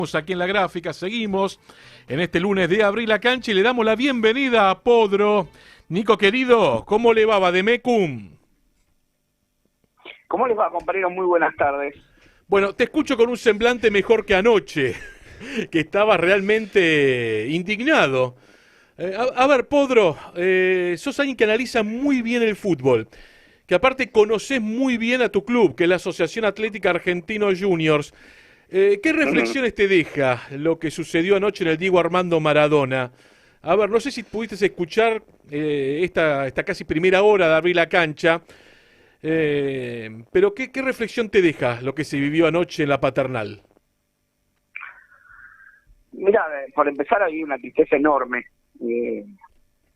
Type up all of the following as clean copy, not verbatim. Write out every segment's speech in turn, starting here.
Aquí en la gráfica, seguimos en este lunes de Abrir la Cancha y le damos la bienvenida a Podro. Nico querido, ¿cómo le va, Vademecum? ¿Cómo les va, compañeros? Muy buenas tardes. Bueno, te escucho con un semblante mejor que anoche, que estabas realmente indignado. A ver, Podro, sos alguien que analiza muy bien el fútbol, que aparte conoces muy bien a tu club, que es la Asociación Atlética Argentinos Juniors. ¿Qué Ujú. reflexiones te deja lo que sucedió anoche en el Diego Armando Maradona? A ver, no sé si pudiste escuchar esta casi primera hora de Abrir la Cancha, pero ¿qué reflexión te deja lo que se vivió anoche en la Paternal? Mira, por empezar, hay una tristeza enorme eh,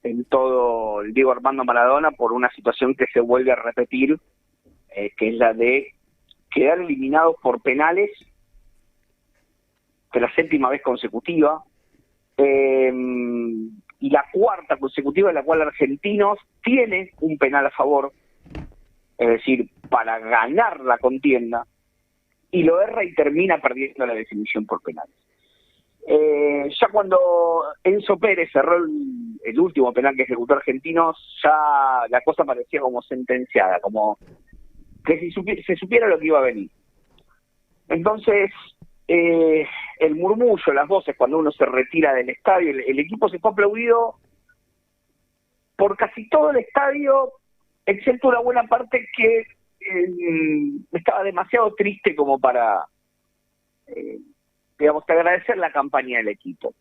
en todo el Diego Armando Maradona por una situación que se vuelve a repetir, que es la de quedar eliminados por penales de la séptima vez consecutiva, eh, y la cuarta consecutiva en la cual Argentinos tiene un penal a favor, es decir, para ganar la contienda, y lo erra y termina perdiendo la definición por penales. Ya cuando Enzo Pérez cerró el último penal que ejecutó Argentinos, ya la cosa parecía como sentenciada, como que se supiera lo que iba a venir. Entonces, el murmullo, las voces, cuando uno se retira del estadio, el equipo se fue aplaudido por casi todo el estadio, excepto una buena parte que estaba demasiado triste como para, eh, digamos, agradecer la campaña del equipo.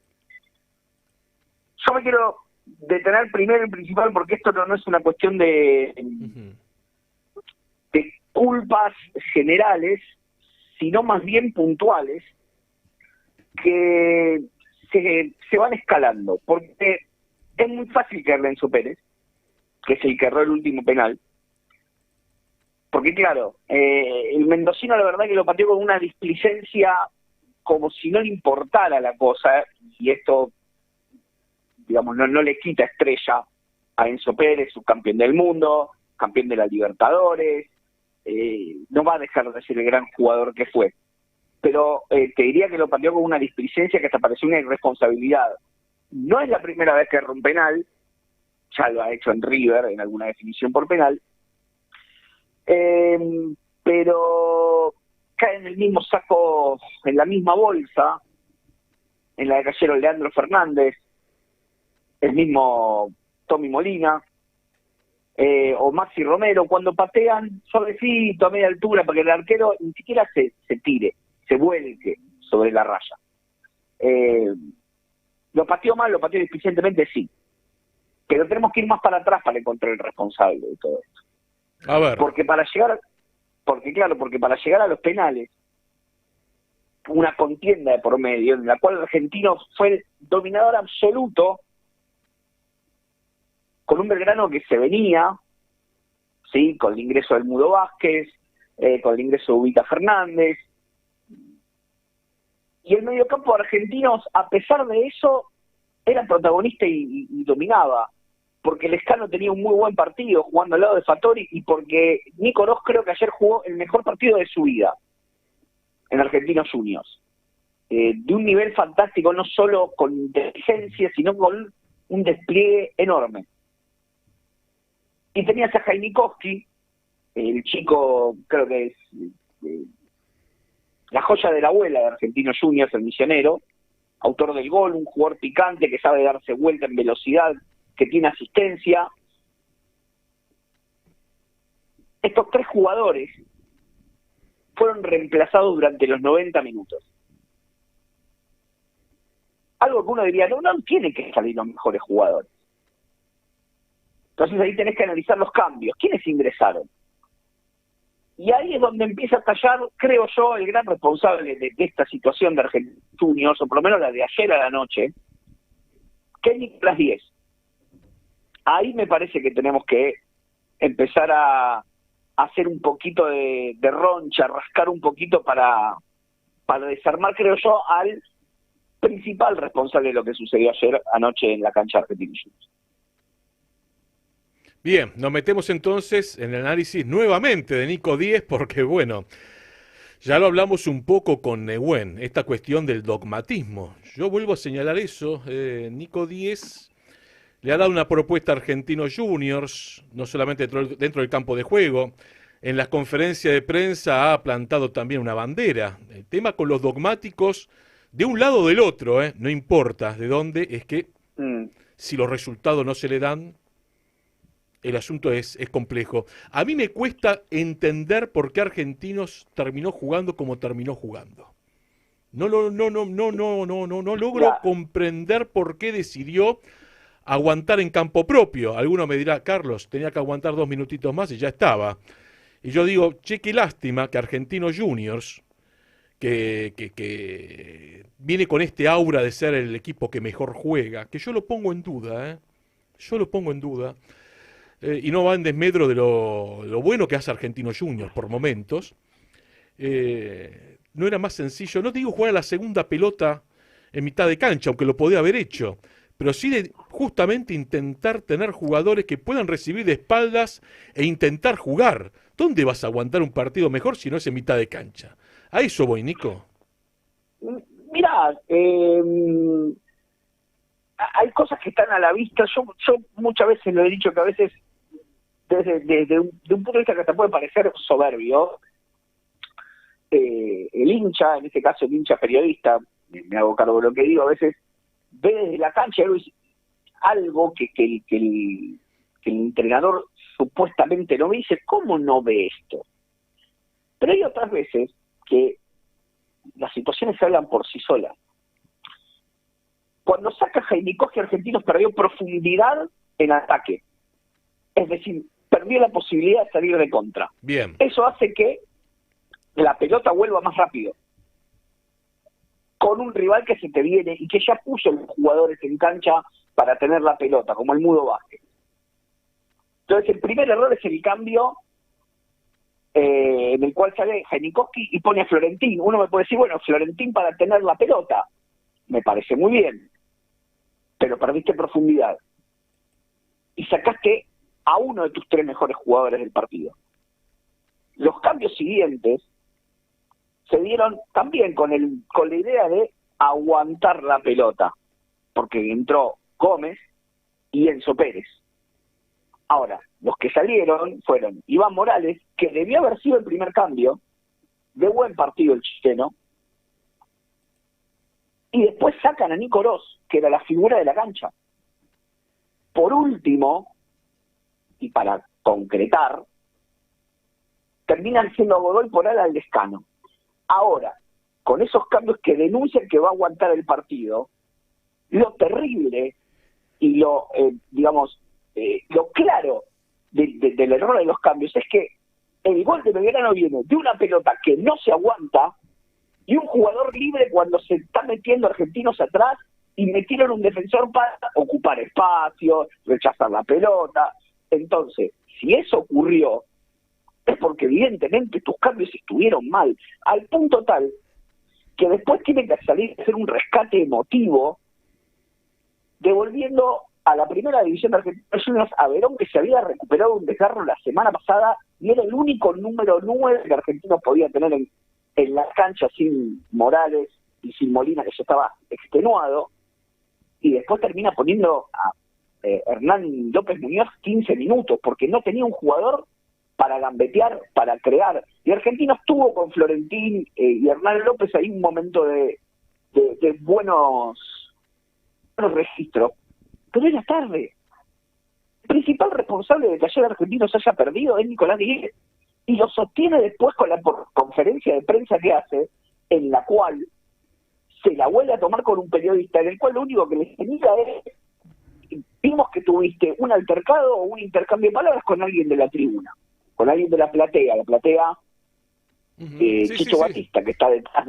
Yo me quiero detener primero y principal porque esto no es una cuestión Ujú. de culpas generales, sino más bien puntuales, que se van escalando. Porque es muy fácil caerle a Enzo Pérez, que es el que erró el último penal. Porque claro, el mendocino la verdad que lo pateó con una displicencia como si no le importara la cosa, y esto, digamos, no le quita estrella a Enzo Pérez, subcampeón del mundo, campeón de la Libertadores, no va a dejar de ser el gran jugador que fue. Pero te diría que lo pateó con una displicencia que hasta pareció una irresponsabilidad. No es la primera vez que erra un penal, ya lo ha hecho en River en alguna definición por penal, eh, pero cae en el mismo saco, en la misma bolsa, en la de cayeron Leandro Fernández, el mismo Tommy Molina, o Maxi Romero, cuando patean suavecito, a media altura, para que el arquero ni siquiera se tire, se vuelque sobre la raya. Eh, ¿Lo pateó mal, lo pateó deficientemente? Sí. Pero tenemos que ir más para atrás para encontrar el responsable de todo esto. A ver, Porque para llegar, porque para llegar a los penales, una contienda de por medio, en la cual Argentinos fue el dominador absoluto, con un Belgrano que se venía, ¿sí? Con el ingreso del Mudo Vázquez, con el ingreso de Ubita Fernández, y el mediocampo de Argentinos, a pesar de eso, era protagonista y dominaba, porque Lescano tenía un muy buen partido jugando al lado de Fattori, y porque Nico Ross creo que ayer jugó el mejor partido de su vida en Argentinos Juniors. De un nivel fantástico, no solo con inteligencia, sino con un despliegue enorme. Y tenías a Jainikowski, el chico, creo que es la joya de la abuela de Argentinos Juniors, el misionero, autor del gol, un jugador picante que sabe darse vuelta en velocidad, que tiene asistencia. Estos tres jugadores fueron reemplazados durante los 90 minutos. Algo que uno diría, no tienen que salir los mejores jugadores. Entonces ahí tenés que analizar los cambios. ¿Quiénes ingresaron? Y ahí es donde empieza a estallar, creo yo, el gran responsable de esta situación de Argentinos Juniors, o por lo menos la de ayer a la noche, que es Nicolás Díez. Ahí me parece que tenemos que empezar a hacer un poquito de roncha, rascar un poquito para desarmar, creo yo, al principal responsable de lo que sucedió ayer anoche en la cancha de Argentinos Juniors. bien, nos metemos entonces en el análisis nuevamente de Nico Díez, porque bueno, Ya lo hablamos un poco con Nehuen, esta cuestión del dogmatismo. Yo vuelvo a señalar eso. Nico Díez le ha dado una propuesta a Argentinos Juniors, no solamente dentro del campo de juego. En las conferencias de prensa ha plantado también una bandera. El tema con los dogmáticos, de un lado o del otro, no importa de dónde, es que Mm. si los resultados no se le dan, el asunto es complejo. A mí me cuesta entender por qué Argentinos terminó jugando como terminó jugando. No logro La, comprender por qué decidió aguantar en campo propio. Alguno me dirá, Carlos, tenía que aguantar 2 minutitos más y ya estaba. Y yo digo, che, qué lástima que Argentinos Juniors, que viene con este aura de ser el equipo que mejor juega, que yo lo pongo en duda, yo lo pongo en duda, y no va en desmedro de lo bueno que hace Argentinos Juniors por momentos. No era más sencillo, no digo jugar a la segunda pelota en mitad de cancha, aunque lo podía haber hecho, pero sí de justamente intentar tener jugadores que puedan recibir de espaldas e intentar jugar. ¿Dónde vas a aguantar un partido mejor si no es en mitad de cancha? A eso voy, Nico. Mirá, hay cosas que están a la vista. Yo muchas veces lo he dicho que a veces, de un punto de vista que te puede parecer soberbio, el hincha, en este caso el hincha periodista, me hago cargo de lo que digo, a veces ve desde la cancha algo que el entrenador supuestamente no ve y dice, ¿cómo no ve esto? Pero hay otras veces que las situaciones se hablan por sí solas. Cuando saca Jainikoski, Argentinos perdió profundidad en ataque. Es decir, perdió la posibilidad de salir de contra. Bien. Eso hace que la pelota vuelva más rápido. Con un rival que se te viene y que ya puso los jugadores en cancha para tener la pelota, como el Mudo Vázquez. Entonces el primer error es el cambio en el cual sale Janikowski y pone a Florentín. Uno me puede decir, bueno, Florentín para tener la pelota, me parece muy bien, pero perdiste profundidad y sacaste a uno de tus 3 mejores jugadores del partido. Los cambios siguientes se dieron también con la idea de aguantar la pelota, porque entró Gómez y Enzo Pérez. Ahora, los que salieron fueron Iván Morales, que debió haber sido el primer cambio, de buen partido el chileno, y después sacan a Nico Oroz, que era la figura de la cancha. Por último, y para concretar, terminan siendo a Godoy por Ala al Lescano. Ahora, con esos cambios que denuncian que va a aguantar el partido, lo terrible y lo claro del error de los cambios es que el gol de Belgrano viene de una pelota que no se aguanta y un jugador libre cuando se está metiendo Argentinos atrás y metieron un defensor para ocupar espacio, rechazar la pelota. Entonces, si eso ocurrió, es porque evidentemente tus cambios estuvieron mal, al punto tal que después tienen que salir a hacer un rescate emotivo, devolviendo a la primera división de Argentinos a Verón, que se había recuperado un desgarro la semana pasada y era el único número 9 que Argentinos podía tener en la cancha sin Morales y sin Molina, que ya estaba extenuado, y después termina poniendo a Hernán López Muñoz 15 minutos, porque no tenía un jugador para gambetear, para crear. Y Argentinos tuvo con Florentín y Hernán López ahí un momento de buenos registros, pero era tarde. El principal responsable de que ayer Argentinos haya perdido es Nicolás Díez, y lo sostiene después con la conferencia de prensa que hace, en la cual se la vuelve a tomar con un periodista, en el cual lo único que le indica es: vimos que tuviste un altercado o un intercambio de palabras con alguien de la tribuna, con alguien de la platea Chicho Batista, que está detrás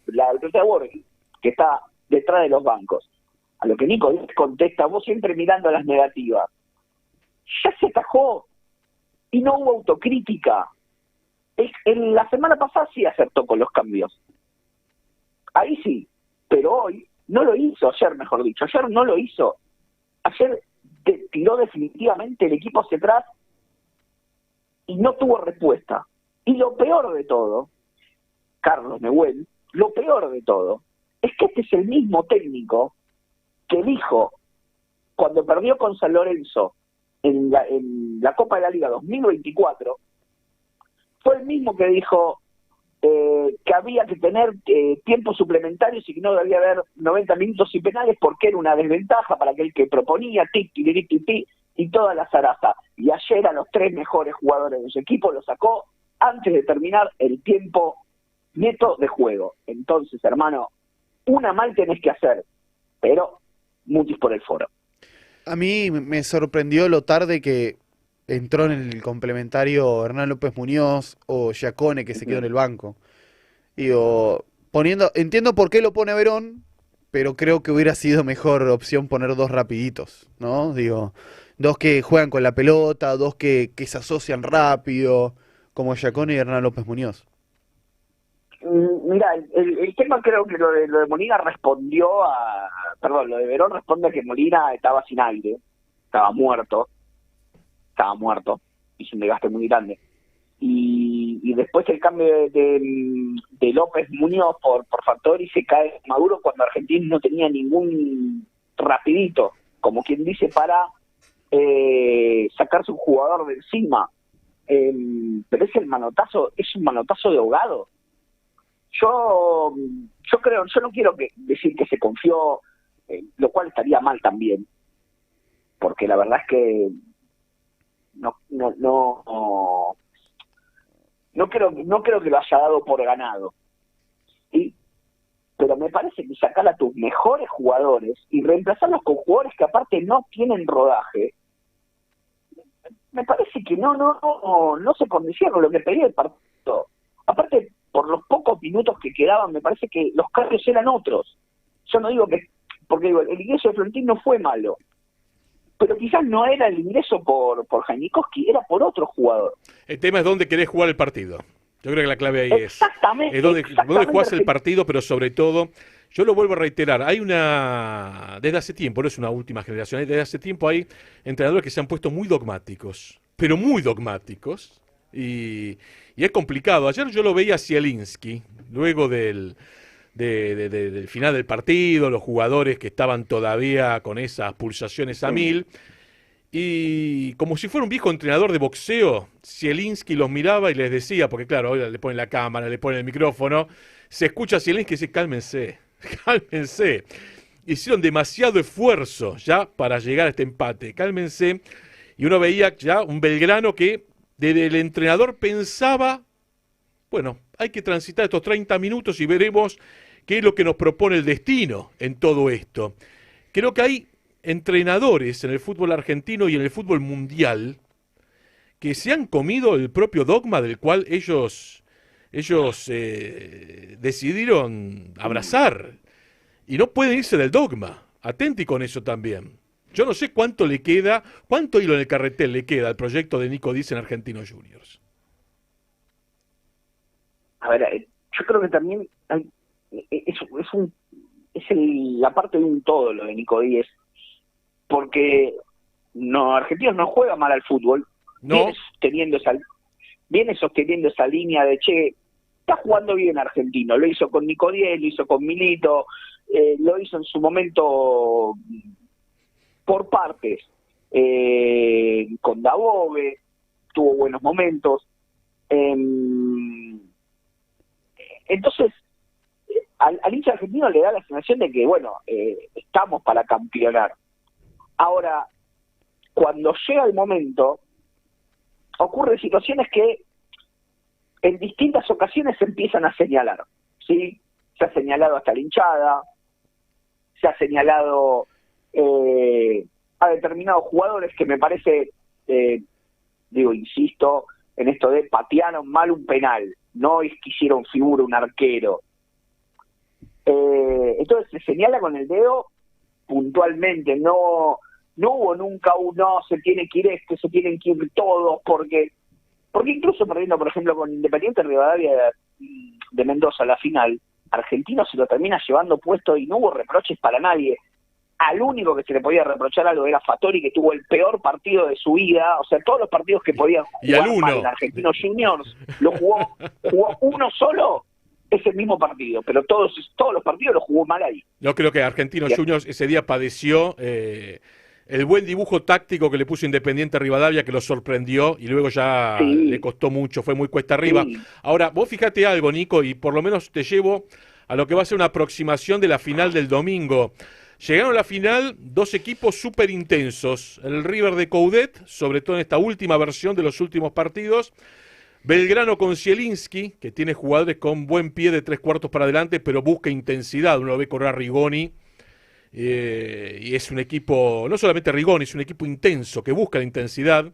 la platea Borghi, que está detrás de los bancos. A lo que Nico contesta, vos siempre mirando a las negativas. Ya se atajó y no hubo autocrítica. En la semana pasada sí acertó con los cambios. Ahí sí, pero hoy no lo hizo, ayer no lo hizo. Ayer tiró definitivamente el equipo hacia atrás y no tuvo respuesta. Y lo peor de todo Carlos Newell, lo peor de todo es que este es el mismo técnico que dijo cuando perdió con San Lorenzo en la Copa de la Liga 2024, fue el mismo que dijo que había que tener tiempos suplementarios y que no debía haber 90 minutos y penales porque era una desventaja para aquel que proponía, y toda la zaraza. Y ayer a los 3 mejores jugadores de su equipo lo sacó antes de terminar el tiempo neto de juego. Entonces, hermano, una mal tenés que hacer, pero mutis por el foro. A mí me sorprendió lo tarde que entró en el complementario Hernán López Muñoz o Giacone, que se quedó en el banco. Digo, entiendo por qué lo pone a Verón, pero creo que hubiera sido mejor opción poner 2 rapiditos, ¿no? Digo, 2 que juegan con la pelota, 2 que se asocian rápido, como Giacone y Hernán López Muñoz. Mira, el tema, creo que lo de Molina respondió a... Perdón, lo de Verón responde a que Molina estaba sin aire, estaba muerto, hizo un desgaste muy grande. Y después el cambio de López Muñoz por Fattori se cae Maduro cuando Argentina no tenía ningún rapidito, como quien dice, para sacarse un jugador de encima. Pero es un manotazo de ahogado. Yo creo, yo no quiero decir que se confió, lo cual estaría mal también, porque la verdad es que no creo que lo haya dado por ganado, ¿sí? Pero me parece que sacar a tus mejores jugadores y reemplazarlos con jugadores que aparte no tienen rodaje, me parece que no se condicieron lo que pedía el partido. Aparte, por los pocos minutos que quedaban, me parece que los cambios eran otros. Yo no digo que, porque digo, el ingreso de Florentín no fue malo, pero quizás no era el ingreso por Janikowski, era por otro jugador. El tema es dónde querés jugar el partido. Yo creo que la clave ahí exactamente, es dónde jugás el partido, pero sobre todo, yo lo vuelvo a reiterar, desde hace tiempo, no es una última generación, desde hace tiempo hay entrenadores que se han puesto muy dogmáticos, pero muy dogmáticos, y es complicado. Ayer yo lo veía a Zielinski, luego del final del partido, los jugadores que estaban todavía con esas pulsaciones a mil, y como si fuera un viejo entrenador de boxeo, Zielinski los miraba y les decía, porque claro, ahora le ponen la cámara, le ponen el micrófono, se escucha a Zielinski y dice, cálmense, cálmense. Hicieron demasiado esfuerzo ya para llegar a este empate, cálmense. Y uno veía ya un Belgrano que desde el entrenador pensaba, bueno, hay que transitar estos 30 minutos y veremos qué es lo que nos propone el destino en todo esto. Creo que hay entrenadores en el fútbol argentino y en el fútbol mundial que se han comido el propio dogma del cual ellos decidieron abrazar y no pueden irse del dogma. Atenti con eso también. Yo no sé cuánto hilo en el carretel le queda al proyecto de Nico Díaz en Argentinos Juniors. A ver, yo creo que también la parte de un todo lo de Nico Díaz, porque Argentinos no juega mal al fútbol, no. viene sosteniendo esa línea de está jugando bien Argentino, lo hizo con Nico Díaz, lo hizo con Milito, lo hizo en su momento por partes, con Dabove, tuvo buenos momentos, entonces al hincha argentino le da la sensación de que, bueno, estamos para campeonar. Ahora, cuando llega el momento, ocurren situaciones que en distintas ocasiones se empiezan a señalar, ¿sí? Se ha señalado hasta la hinchada, se ha señalado a determinados jugadores que me parece, insisto, en esto de patearon mal un penal, no es que hicieron figura un arquero. Entonces se señala con el dedo puntualmente, no hubo nunca se tiene que ir se tienen que ir todos, porque incluso perdiendo, por ejemplo, con Independiente Rivadavia de Mendoza la final, Argentino se lo termina llevando puesto y no hubo reproches para nadie. Al único que se le podía reprochar algo era Fattori, que tuvo el peor partido de su vida, o sea, todos los partidos que podían jugar mal en Argentinos Juniors, lo jugó uno solo ese mismo partido, pero todos los partidos los jugó mal ahí. Yo creo que Argentinos Juniors ese día padeció el buen dibujo táctico que le puso Independiente Rivadavia, que lo sorprendió y luego ya le costó mucho, fue muy cuesta arriba. Sí. Ahora, vos fíjate algo, Nico, y por lo menos te llevo a lo que va a ser una aproximación de la final del domingo. Llegaron a la final dos equipos súper intensos, el River de Coudet, sobre todo en esta última versión de los últimos partidos, Belgrano con Zielinski, que tiene jugadores con buen pie de 3/4 para adelante, pero busca intensidad. Uno lo ve correr a Rigoni, y es un equipo, no solamente Rigoni, es un equipo intenso, que busca la intensidad.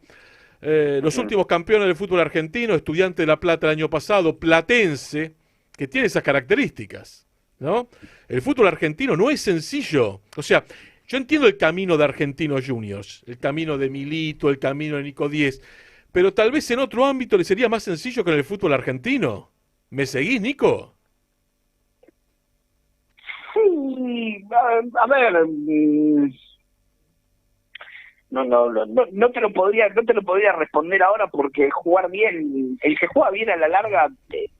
Los últimos campeones del fútbol argentino, Estudiante de La Plata el año pasado, Platense, que tiene esas características, ¿no? El fútbol argentino no es sencillo. O sea, yo entiendo el camino de Argentinos Juniors, el camino de Milito, el camino de Nico Díez, pero tal vez en otro ámbito le sería más sencillo que en el fútbol argentino. ¿Me seguís, Nico? Sí, a ver, no te lo podría responder ahora, porque jugar bien, el que juega bien a la larga,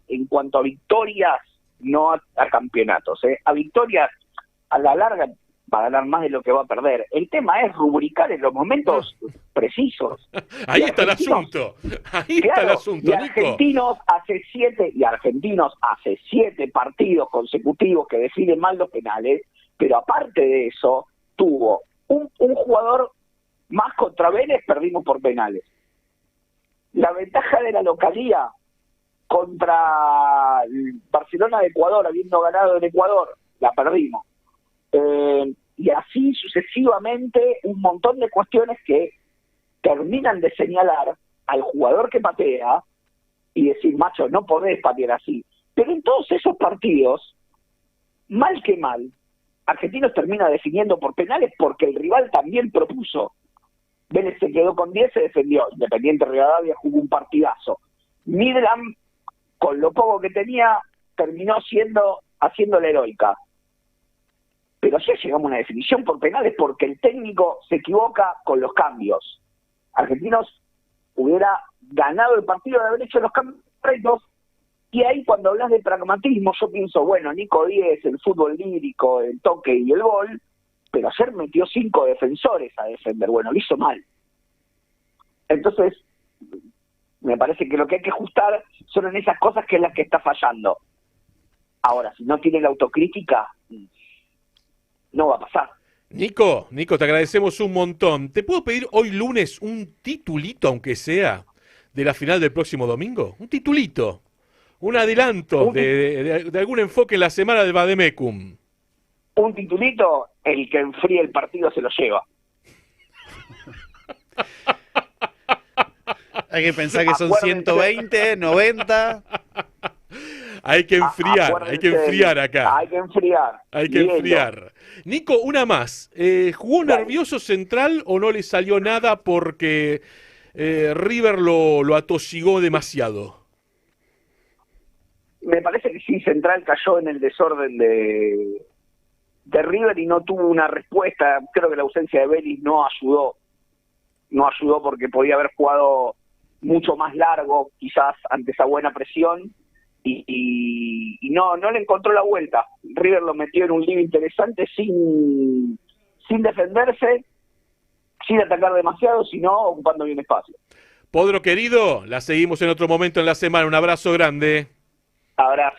en cuanto a victorias, no a campeonatos, a victorias a la larga va a ganar más de lo que va a perder. El tema es rubricar en los momentos precisos. Ahí está el asunto. Ahí está el asunto, y Argentinos hace 7 partidos consecutivos que deciden mal los penales, pero aparte de eso, tuvo un jugador más contra Vélez, perdimos por penales. La ventaja de la localía contra Barcelona de Ecuador, habiendo ganado en Ecuador, la perdimos. Y así sucesivamente, un montón de cuestiones que terminan de señalar al jugador que patea y decir, macho, no podés patear así. Pero en todos esos partidos, mal que mal, Argentinos termina definiendo por penales porque el rival también propuso. Vélez se quedó con 10, se defendió. Independiente Rivadavia jugó un partidazo. Midland, con lo poco que tenía, terminó haciendo la heroica. Pero sí llegamos a una definición por penales porque el técnico se equivoca con los cambios. Argentinos hubiera ganado el partido de haber hecho los cambios correctos, y ahí cuando hablas de pragmatismo yo pienso, bueno, Nico Díez, el fútbol lírico, el toque y el gol, pero ayer metió 5 defensores a defender, bueno, lo hizo mal. Entonces, me parece que lo que hay que ajustar son en esas cosas que es las que está fallando. Ahora, si no tiene la autocrítica, no va a pasar. Nico, te agradecemos un montón. ¿Te puedo pedir hoy lunes un titulito, aunque sea, de la final del próximo domingo? Un titulito, un adelanto de algún enfoque en la semana del Vademecum. Un titulito, el que enfríe el partido se lo lleva. Hay que pensar que son 120, 90... Hay que enfriar acá. Hay que enfriar. Nico, una más. ¿Jugó nervioso Central o no le salió nada porque River lo atosigó demasiado? Me parece que sí, Central cayó en el desorden de River y no tuvo una respuesta. Creo que la ausencia de Vélez no ayudó porque podía haber jugado mucho más largo, quizás ante esa buena presión. Y no le encontró la vuelta. River lo metió en un lío interesante sin defenderse, sin atacar demasiado, sino ocupando bien espacio. Podro querido, la seguimos en otro momento en la semana. Un abrazo grande. Abrazo.